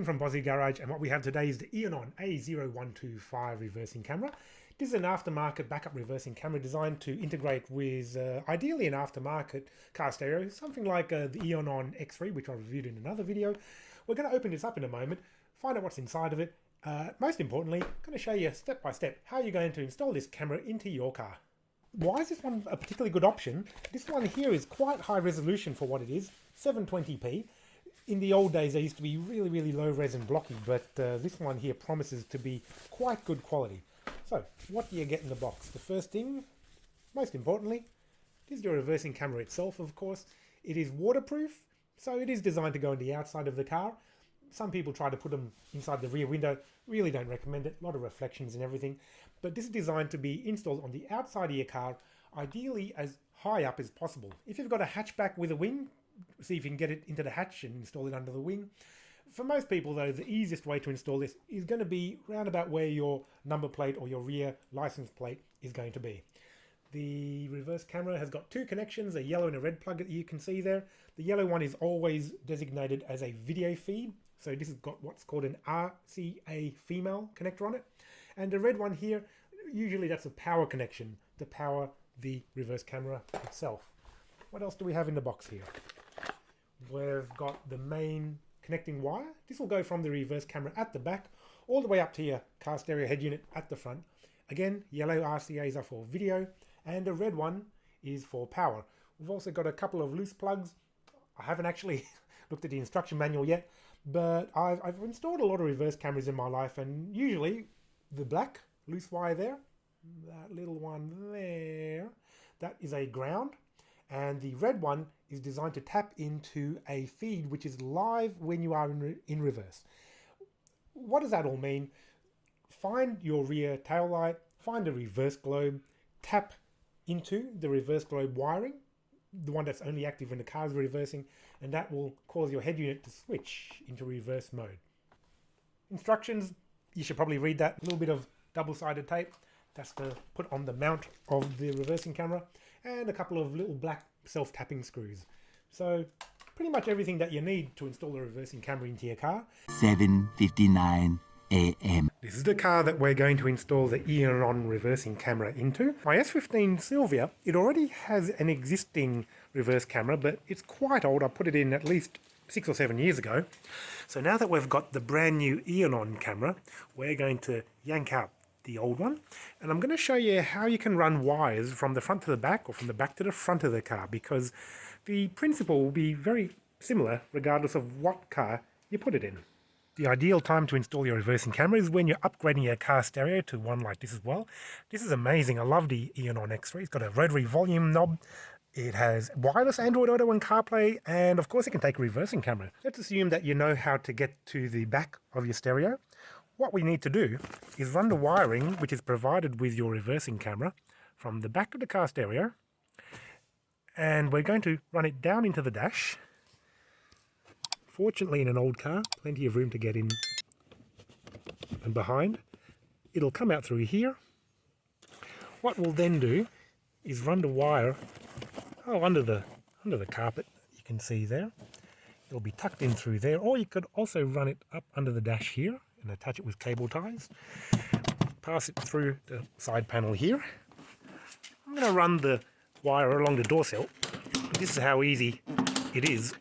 from Bozzy Garage, and what we have today is the Eonon A0125 reversing camera. This is an aftermarket backup reversing camera designed to integrate with ideally an aftermarket car stereo, something like the Eonon X3, which I reviewed in another video. We're going to open this up in a moment, find out what's inside of it. Most importantly, I'm going to show you step by step how you're going to install this camera into your car. Why is this one a particularly good option? This one here is quite high resolution for what it is, 720p. In the old days, they used to be really low res and blocky, but this one here promises to be quite good quality. So, what do you get in the box? The first thing, most importantly, is your reversing camera itself, of course. It is waterproof, so it is designed to go on the outside of the car. Some people try to put them inside the rear window. Really don't recommend it. A lot of reflections and everything. But this is designed to be installed on the outside of your car, ideally as high up as possible. If you've got a hatchback with a wing, see if you can get it into the hatch and install it under the wing. For most people though, the easiest way to install this is going to be round about where your number plate or your rear license plate is going to be. The reverse camera has got two connections, a yellow and a red plug that you can see there. The yellow one is always designated as a video feed. So this has got what's called an RCA female connector on it. And the red one here, usually that's a power connection to power the reverse camera itself. What else do we have in the box here? We've got the main connecting wire. This will go from the reverse camera at the back all the way up to your car stereo head unit at the front. Again, yellow RCAs are for video and the red one is for power. We've also got a couple of loose plugs. I haven't actually looked at the instruction manual yet, but I've installed a lot of reverse cameras in my life, and usually the black loose wire there, that little one there, that is a ground. And the red one is designed to tap into a feed which is live when you are in reverse. What does that all mean? Find your rear tail light, find a reverse globe, tap into the reverse globe wiring, the one that's only active when the car is reversing, and that will cause your head unit to switch into reverse mode. Instructions, you should probably read that. A little bit of double-sided tape. That's to put on the mount of the reversing camera, and a couple of little black self-tapping screws. So pretty much everything that you need to install a reversing camera into your car. 7:59 a.m. This is the car that we're going to install the Eonon reversing camera into. My S15 Silvia, it already has an existing reverse camera, but it's quite old. I put it in at least 6 or 7 years ago. So now that we've got the brand new Eonon camera, we're going to yank out the old one, and I'm going to show you how you can run wires from the front to the back or from the back to the front of the car, because the principle will be very similar regardless of what car you put it in. The ideal time to install your reversing camera is when you're upgrading your car stereo to one like this as well. This is amazing. I love the Eonon X3. It's got a rotary volume knob. It has wireless Android Auto and CarPlay, and of course it can take a reversing camera. Let's assume that you know how to get to the back of your stereo. What we need to do is run the wiring which is provided with your reversing camera from the back of the car stereo, and we're going to run it down into the dash. Fortunately, in an old car, plenty of room to get in and behind. It'll come out through here. What we'll then do is run the wire under the carpet. You can see there. It'll be tucked in through there, or you could also run it up under the dash here and attach it with cable ties. Pass it through the side panel here. I'm going to run the wire along the door sill. This is how easy it is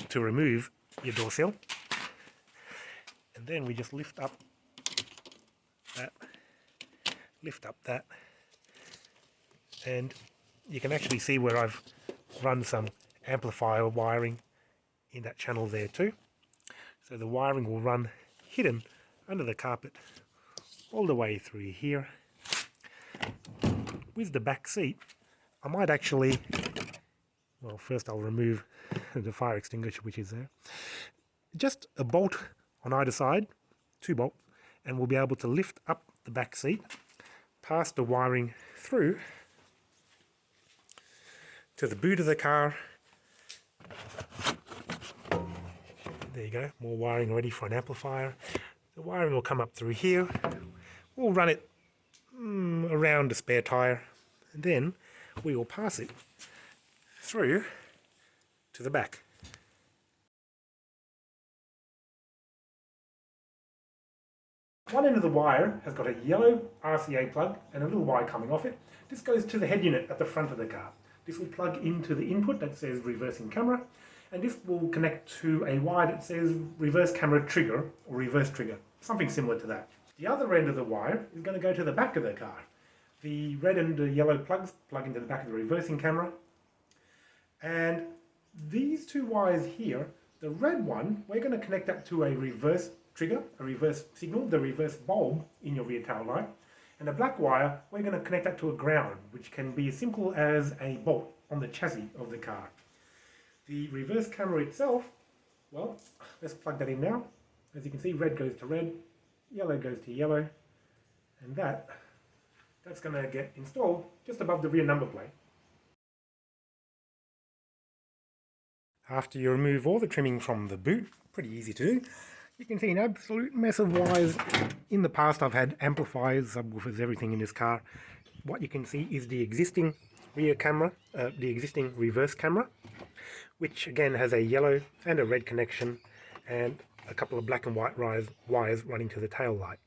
to remove your door sill. And then we just lift up that, and you can actually see where I've run some amplifier wiring in that channel there too. So the wiring will run hidden under the carpet all the way through here. With the back seat, I might actually, well, first I'll remove the fire extinguisher which is there. Just a bolt on either side, 2 bolts, and we'll be able to lift up the back seat, pass the wiring through to the boot of the car. There you go, more wiring ready for an amplifier. The wiring will come up through here. We'll run it around the spare tyre, and then we will pass it through to the back. One end of the wire has got a yellow RCA plug and a little wire coming off it. This goes to the head unit at the front of the car. This will plug into the input that says reversing camera, and this will connect to a wire that says reverse camera trigger or reverse trigger, something similar to that. The other end of the wire is going to go to the back of the car. The red and the yellow plugs plug into the back of the reversing camera, and these two wires here, the red one, we're going to connect that to a reverse trigger, a reverse signal, the reverse bulb in your rear tail light. And the black wire, we're going to connect that to a ground, which can be as simple as a bolt on the chassis of the car. The reverse camera itself, well, let's plug that in now. As you can see, red goes to red, yellow goes to yellow, and that's going to get installed just above the rear number plate. After you remove all the trimming from the boot, pretty easy to do, you can see an absolute mess of wires. In the past I've had amplifiers, subwoofers, everything in this car. What you can see is the existing rear camera, the existing reverse camera, which again has a yellow and a red connection and a couple of black and white wires running to the tail light.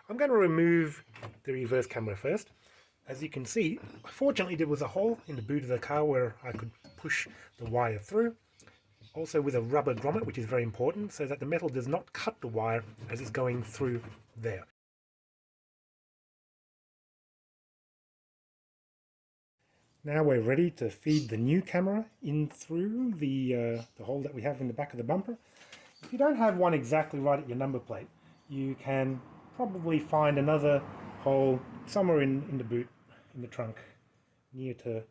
I'm going to remove the reverse camera first. As you can see, fortunately there was a hole in the boot of the car where I could push the wire through. Also with a rubber grommet, which is very important, so that the metal does not cut the wire as it's going through there. Now we're ready to feed the new camera in through the hole that we have in the back of the bumper. If you don't have one exactly right at your number plate, you can probably find another hole somewhere in the boot, in the trunk, near to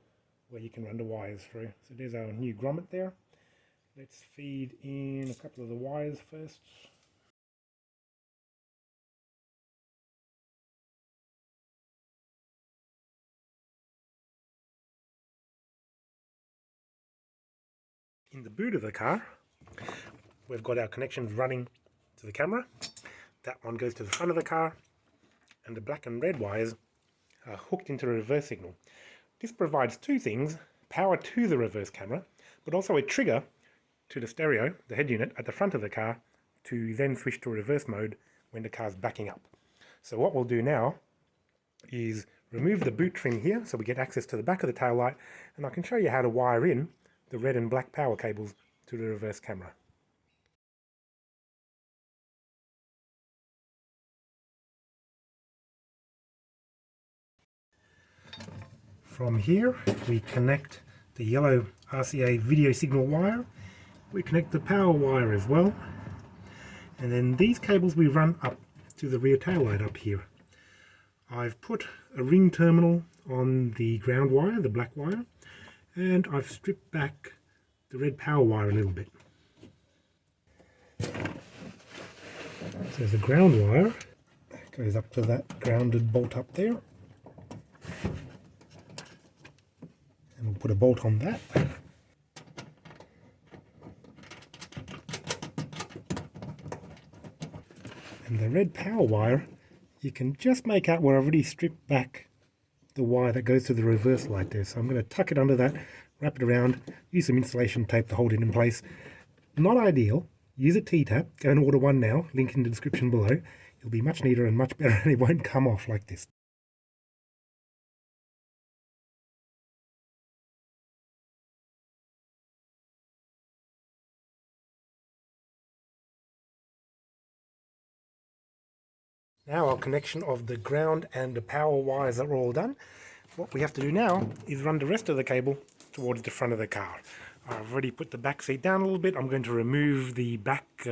where you can run the wires through. So there's our new grommet there. Let's feed in a couple of the wires first. In the boot of the car, we've got our connections running to the camera. That one goes to the front of the car, and the black and red wires are hooked into the reverse signal. This provides two things: power to the reverse camera, but also a trigger to the stereo, the head unit at the front of the car, to then switch to reverse mode when the car's backing up. So what we'll do now is remove the boot trim here so we get access to the back of the tail light, and I can show you how to wire in the red and black power cables to the reverse camera. From here we connect the yellow RCA video signal wire. We connect the power wire as well, and then these cables we run up to the rear tail light up here. I've put a ring terminal on the ground wire, the black wire, and I've stripped back the red power wire a little bit. So the ground wire goes up to that grounded bolt up there, and we'll put a bolt on that. And the red power wire, you can just make out where I've already stripped back the wire that goes to the reverse light there. So I'm going to tuck it under that, wrap it around, use some insulation tape to hold it in place. Not ideal. Use a T-tap. Go and order one now. Link in the description below. It'll be much neater and much better, and it won't come off like this. Now our connection of the ground and the power wires are all done. What we have to do now is run the rest of the cable towards the front of the car. I've already put the back seat down a little bit. I'm going to remove the back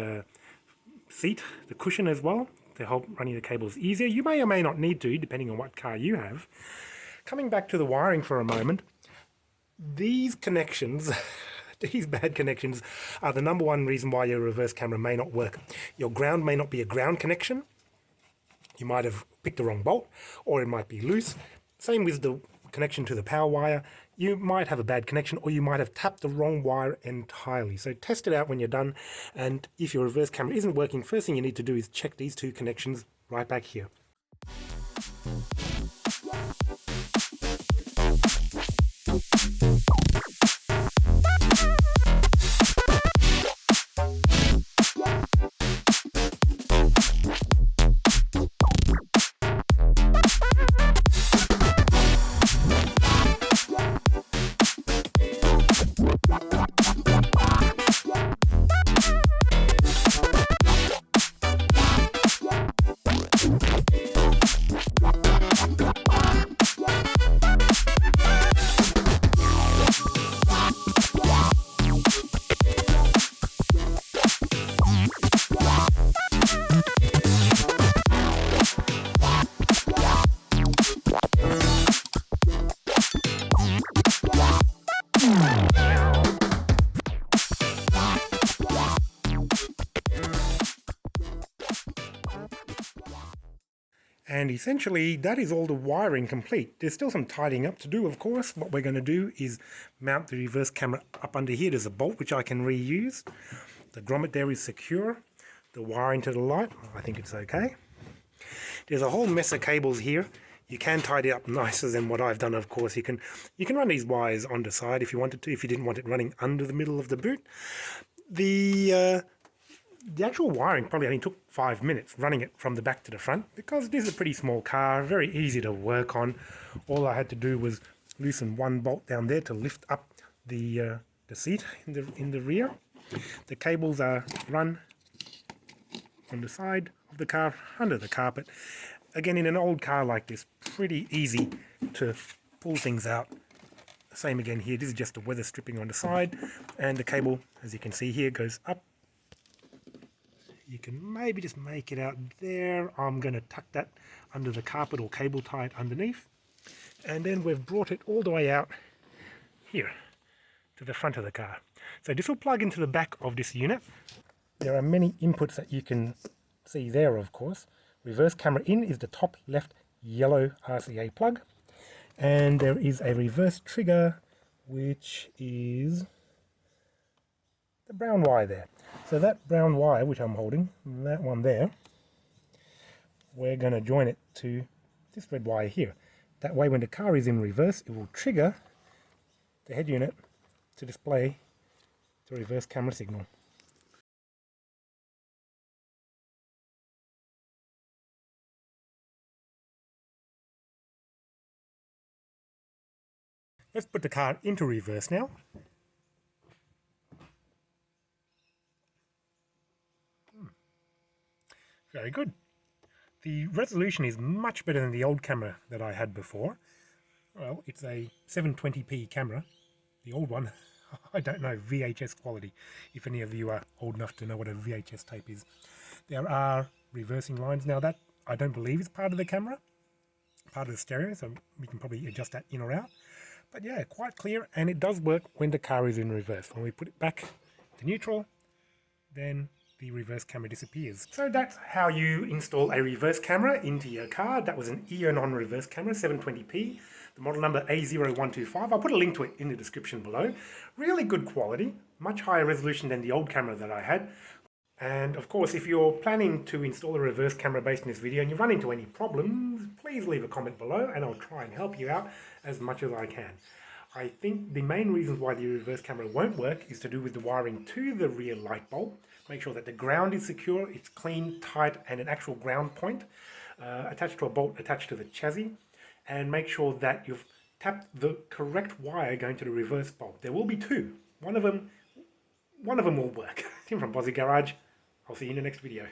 seat, the cushion as well, to help running the cables easier. You may or may not need to, depending on what car you have. Coming back to the wiring for a moment, these connections, these bad connections, are the number one reason why your reverse camera may not work. Your ground may not be a ground connection. You might have picked the wrong bolt, or it might be loose. Same with the connection to the power wire. You might have a bad connection, or you might have tapped the wrong wire entirely. So test it out when you're done, and if your reverse camera isn't working, first thing you need to do is check these two connections right back here. And essentially that is all the wiring complete. There's still some tidying up to do, of course. What we're going to do is mount the reverse camera up under here. There's a bolt which I can reuse. The grommet there is secure. The wiring to the light, I think it's okay. There's a whole mess of cables here. You can tidy up nicer than what I've done, of course. You can run these wires on the side if you wanted to, if you didn't want it running under the middle of the boot. The actual wiring probably only took 5 minutes, running it from the back to the front, because this is a pretty small car, very easy to work on. All I had to do was loosen one bolt down there to lift up the seat in the rear. The cables are run on the side of the car, under the carpet. Again, in an old car like this, pretty easy to pull things out. Same again here, this is just the weather stripping on the side, and the cable, as you can see here, goes up. You can maybe just make it out there. I'm going to tuck that under the carpet or cable tie it underneath. And then we've brought it all the way out here to the front of the car. So this will plug into the back of this unit. There are many inputs that you can see there, of course. Reverse camera in is the top left yellow RCA plug. And there is a reverse trigger, which is the brown wire there. So that brown wire, which I'm holding, that one there, we're going to join it to this red wire here. That way, when the car is in reverse, it will trigger the head unit to display the reverse camera signal. Let's put the car into reverse now. Very good. The resolution is much better than the old camera that I had before. Well, it's a 720p camera. The old one, I don't know, VHS quality, if any of you are old enough to know what a VHS tape is. There are reversing lines. Now that, I don't believe is part of the camera, part of the stereo, so we can probably adjust that in or out. But yeah, quite clear, and it does work when the car is in reverse. When we put it back to neutral, then the reverse camera disappears. So that's how you install a reverse camera into your car. That was an Eonon reverse camera, 720p, the model number A0125. I'll put a link to it in the description below. Really good quality, much higher resolution than the old camera that I had. And of course, if you're planning to install a reverse camera based on this video and you run into any problems, please leave a comment below and I'll try and help you out as much as I can. I think the main reasons why the reverse camera won't work is to do with the wiring to the rear light bulb. Make sure that the ground is secure, it's clean, tight, and an actual ground point attached to a bolt attached to the chassis. And make sure that you've tapped the correct wire going to the reverse bulb. There will be two. One of them will work. Tim from Bozzy Garage. I'll see you in the next video.